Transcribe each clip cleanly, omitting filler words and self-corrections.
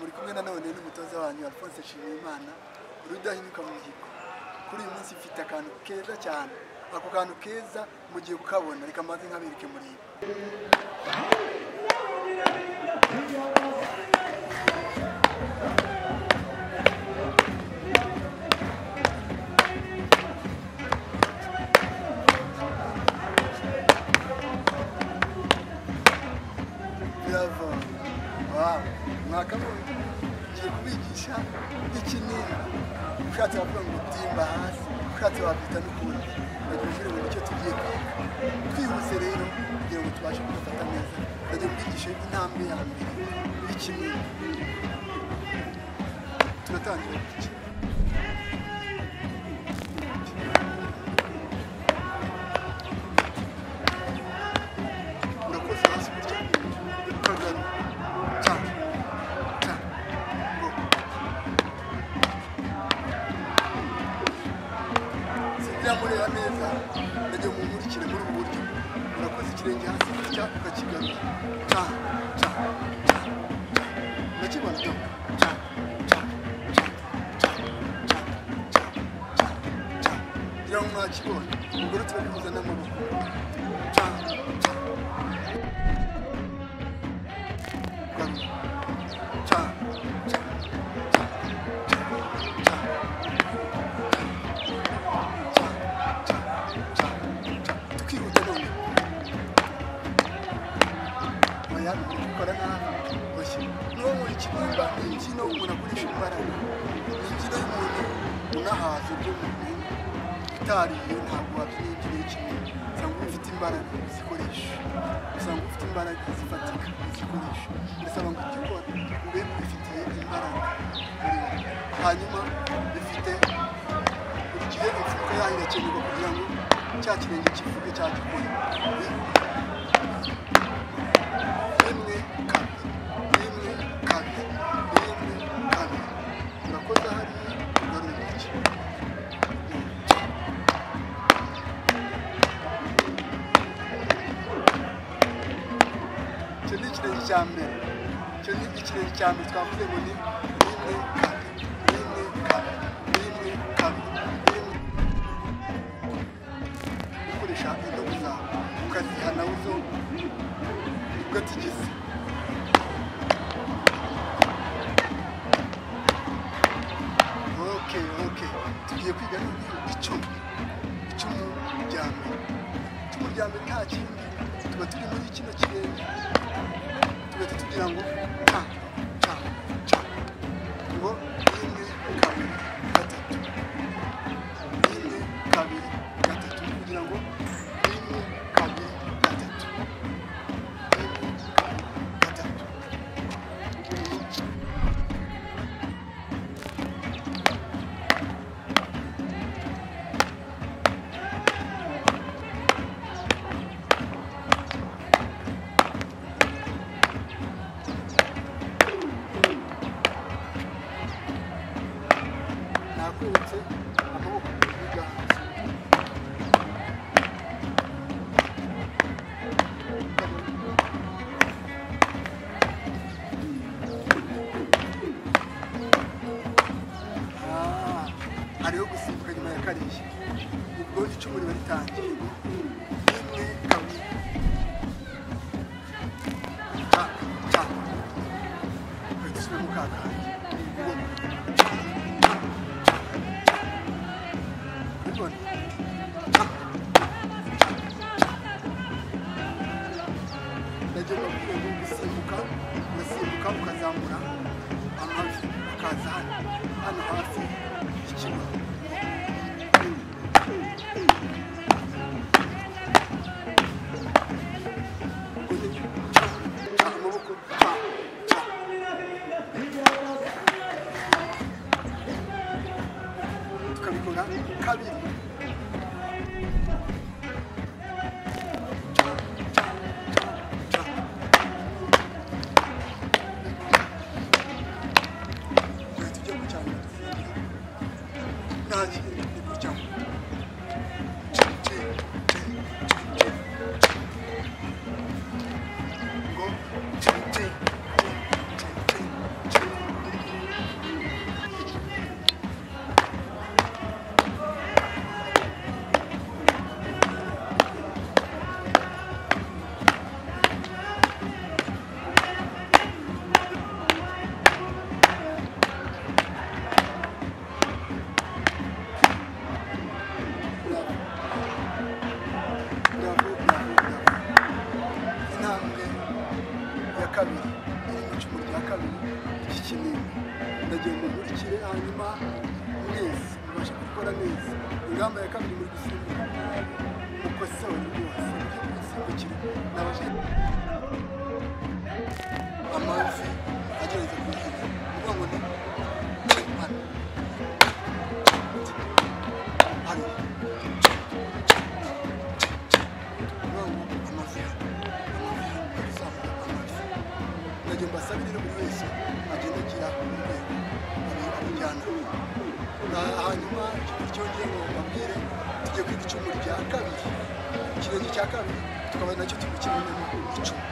muri kumwe nanone n'umutoza wanyu Alphonse Nshimiyimana urudahinyuka mu mihigo. Kuri uyu munsi mfite akantu keza cyane, ako kantu keza mugiye kukabona, reka maze nkabereke muri ibi. Bravo! Wow! Mwakabonye ngiye kubigisha ikinira, ushatse wavuga ngo timba hasi, ushatse wabyita n'ukundi, ndagira ngo nicyo tugiye kwiga. Twihuse rero kugira ngo tubashe kubifata neza, ndagira kubigisha intambwe ya mbere y'ikinira. Turatangira iki? Urakoze hasi gutya, ukagaruka. Mureba neza, ndagiye mumurikire muri ubu buryo. Urakoze ikirenge hasi gutya ukakigarura. Urakibona to? Ngira ngo mwakibonye. Ubwo rero turabihuza n'amaboko. Gukora nabi bashye no mu kibumba imbyino umuntu akoresha imbaraga, imbyino y'umuntu unahaze byo utariye ntabwo wabyina imbyino kimwe, usanga ufite imbaraga zikoresha, usanga ufite imbaraga zifatika zikoresha, bisaba ngo ukikora ube ubifitiye imbaraga hanyuma bifite buri gihe imfuruka yayo irakenerwa kugira ngo cya kirenge kivuge cya gikore. Urakoze hari ugarura iki? Icyo ni ikirenge cya mbere, icyo ni ikirenge cya mbere twavuze ngo ni rimwe kabiri, rimwe kabiri, rimwe kabiri, rimwe. Ukoresha indobo zawe ukaziha nawe zo ugatigisa. Okay. Tugiye kwiga icumu rya mbere. Icumu rya mbere nta kindi, tuba turi muri kino kirenge, tugahita tugira ngo ngo rimwe kabiri gatatu, rimwe kabiri gatatu, kugira ngo rimwe kabiri gatatu, rimwe kabiri gatatu. Nakweretse amaboko y'ibiganza. Hariho gusimbuka nyuma ya kariya, ubwo icumu riba ritangiye. Rimwe kabiri ugahita mu kakandi. Ndagira ngo gusimbuka ukazamura amavi ukaza hano hafi y'ikibuno. Amaboko tukabikora kabiri. kabiri iri mu icumu rya kabiri ry'ikinini ndagiye mu nkurikire hanyuma mwese mubasha gukora neza ingamba ya kabiri muri gusimbuka mukosore rwose gusimbukire n'abaje amazi agerageza kugira ngo ni hano ndagiye mbasabire buri wese agenda agira urwego abijyana hanyuma cyongeye ngo babwire tugiye kwiga icumu rya kabiri ikirenge cya kabiri tukaba nacyo tukimenemo icumu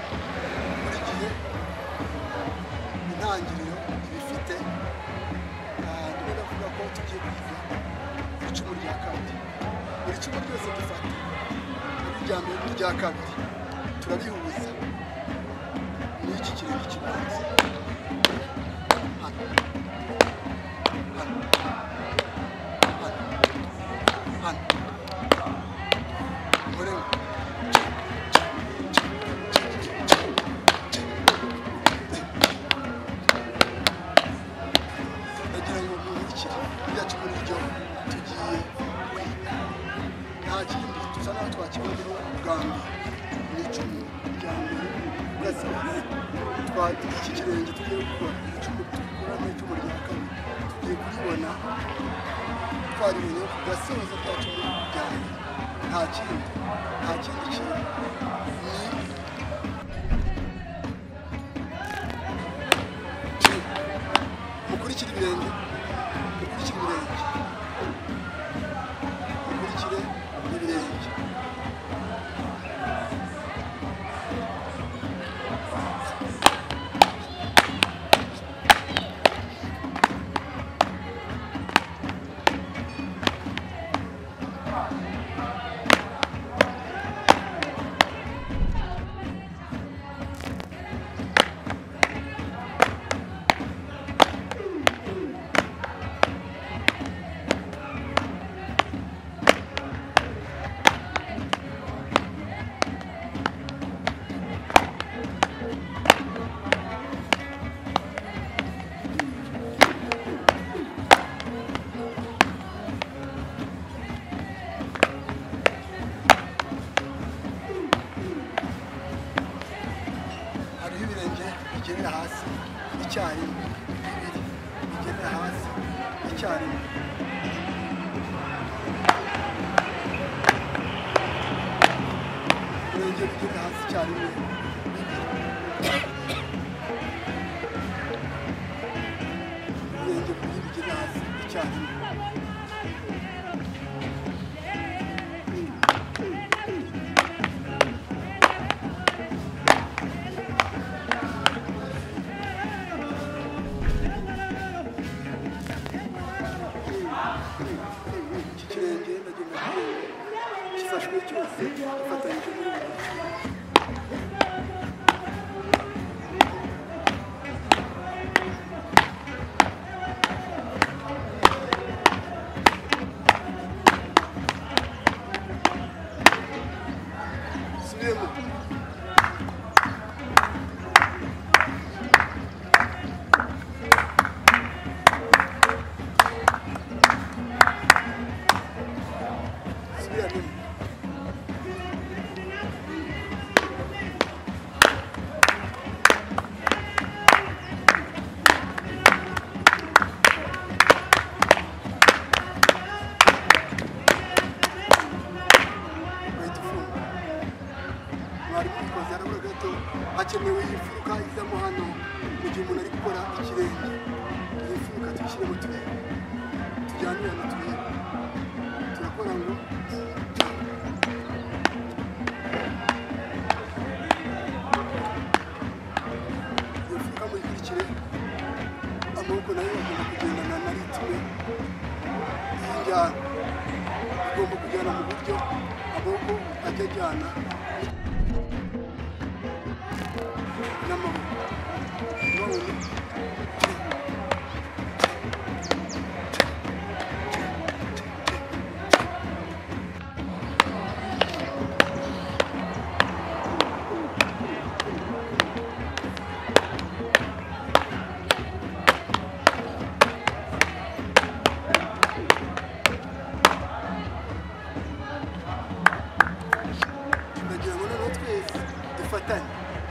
buri gihe intangiriro ibifite ndimo ndavuga ko tugiye kwiga icumu rya kabiri buri cumu ryose dufata irya mbere n'irya kabiri turabihuza n'iki kirenge kibanza iki kirenge tugiye gukora icumu dukora n'icumu rya kabiri tugiye kuribona twarimenye ku gasozo kacu ryane nta kindi kintu ni mukurikire ibirenge mukurikire ibirenge bigerera hasi icyarimwe bibiri bigerera hasi icyarimwe ibirenge bigerera hasi icyarimwe ibirenge bibiri bigerera hasi icyarimwe iki kirenge ndagenda gifashwe cyose gifatanyije muri subiremo hakenewe ifuruka izamo hano mu gihe umuntu ari gukora ikirenge iyi furuka tuyishyiremo turebe tujyanirane turebe turakora ngo iyo furuka muyikurikire amaboko nayo agomba kugendana na ritime y'injyana igomba kujyana mu buryo amaboko ajya ajyana n'amaboko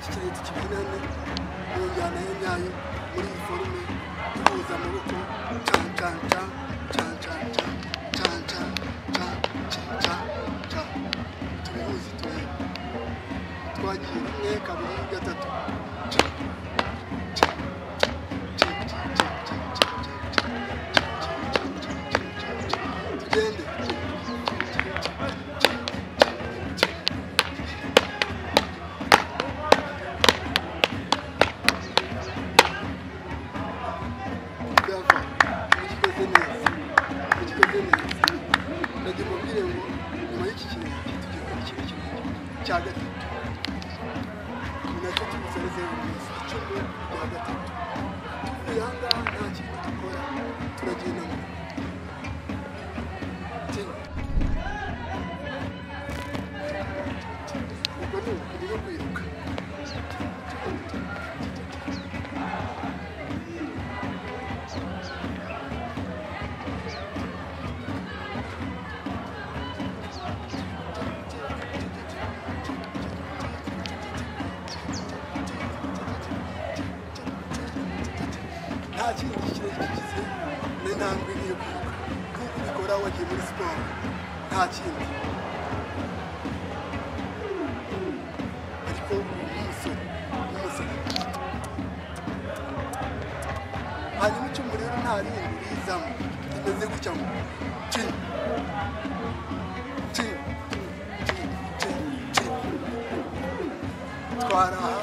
ikirenge kibyinane mu njyana ya nyayo muri iyi forume duhuza amaboko can can can can can can can can can can tubihuze twagiye rimwe kabiri gatatu tugende n'intambwe yo kwiruka kuko ubikora wagiye muri siporo nta kindi ariko umusore hanyuma icyuma rero nta rindi rizamo rimeze gutya ngo cini twaraha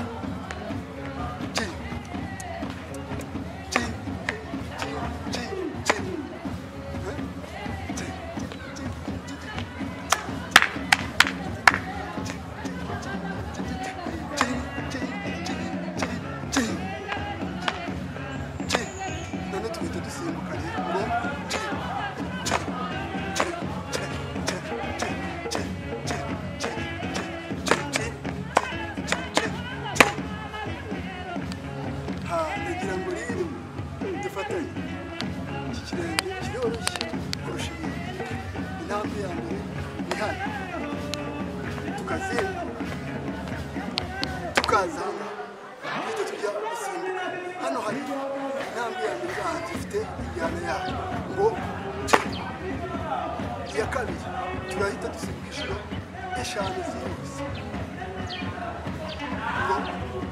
tukaza hano tujya gusimbuka hano hari intambwe ya mbere bahanze ifite injyana yayo ngo iya kabiri turahita dusimbuka inshuro eshanu zihuse ngo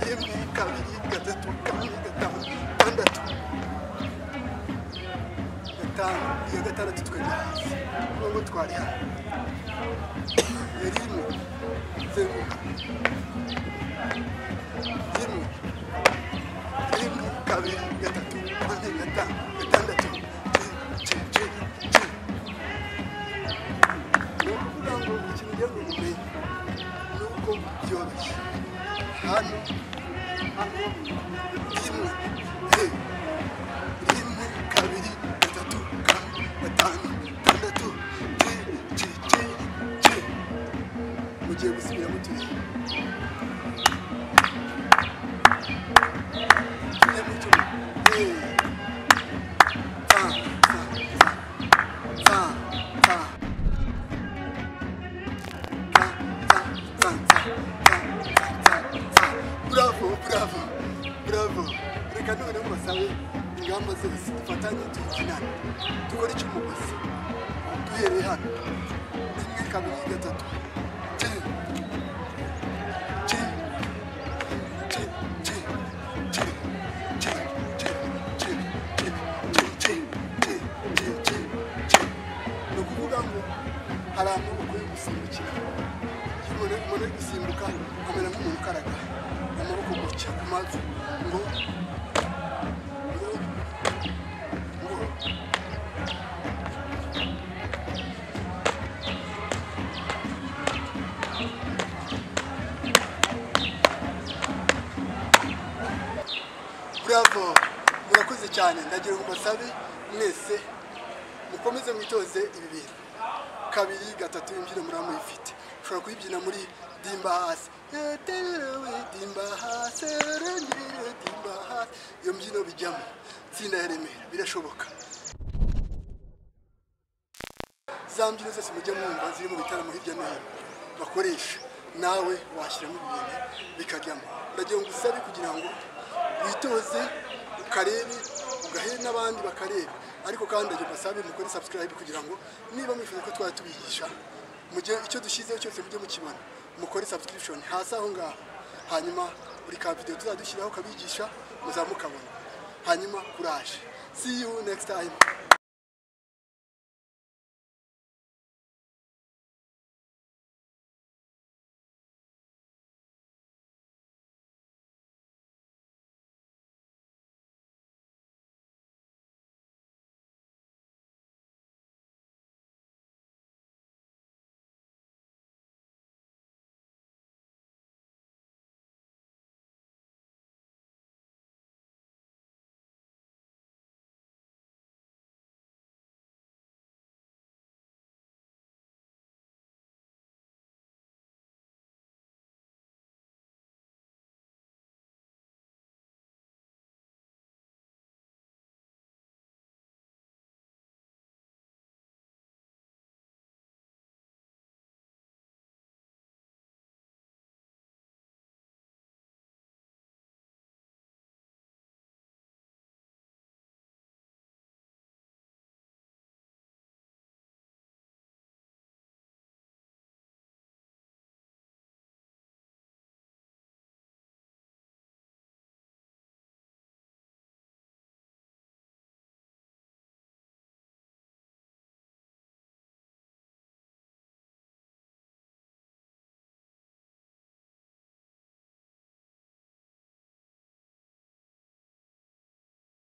rimwe kabiri gatatu kane gatanu gatandatu iya gatandatu tukajya hasi nubwo twari hano rimwe zenguka rimwe kabiri gatatu kane gatanu gatandatu ni ukuvuga ngo ikintu ugiye ngo umenye ni uko byoroshye hano rimwe kabiri gatatu kane gatanu gatandatu mugiye gusubiramo turebe bravo reka none mubasabe ingamba zose dufatanye tuyikinane dukora icy'umugozi duhereye hano rimwe kabiri gatatu ni ukuvuga ngo hari amaboko yo gusimbukira umuntu uri gusimbuka amera nk'umuntu ukaraga amaboko gutya ku mavi ngo bravo murakoze cyane ndagira ngo basabe mwese mukomeze mwitoze ibi bintu kabiri gatatu imbyino muramo ifite ushobora kuyibyina muri dimba hasi dimba hasi dimba hasi iyo mbyino bijyamo tsinda ya Remera birashoboka za mbyino zose mujya mwumva ziri mu bitaramo hirya no hino bakoresha nawe washyiramo ibintu bikajyamo. Ndagira ngo usabe kugira ngo witoze ukarebe ugahe n'abandi bakareba, ariko kandi ndagira basabe mukore subscribe kugira ngo niba mwifuza ko twari tubigisha mu gihe icyo dushyizeho cyose mujye mukibona, mukore subscription hasi aho ngaho, hanyuma buri ka video tuzadushyiraho kabigisha muzamukabona. Hanyuma courage, see you next time.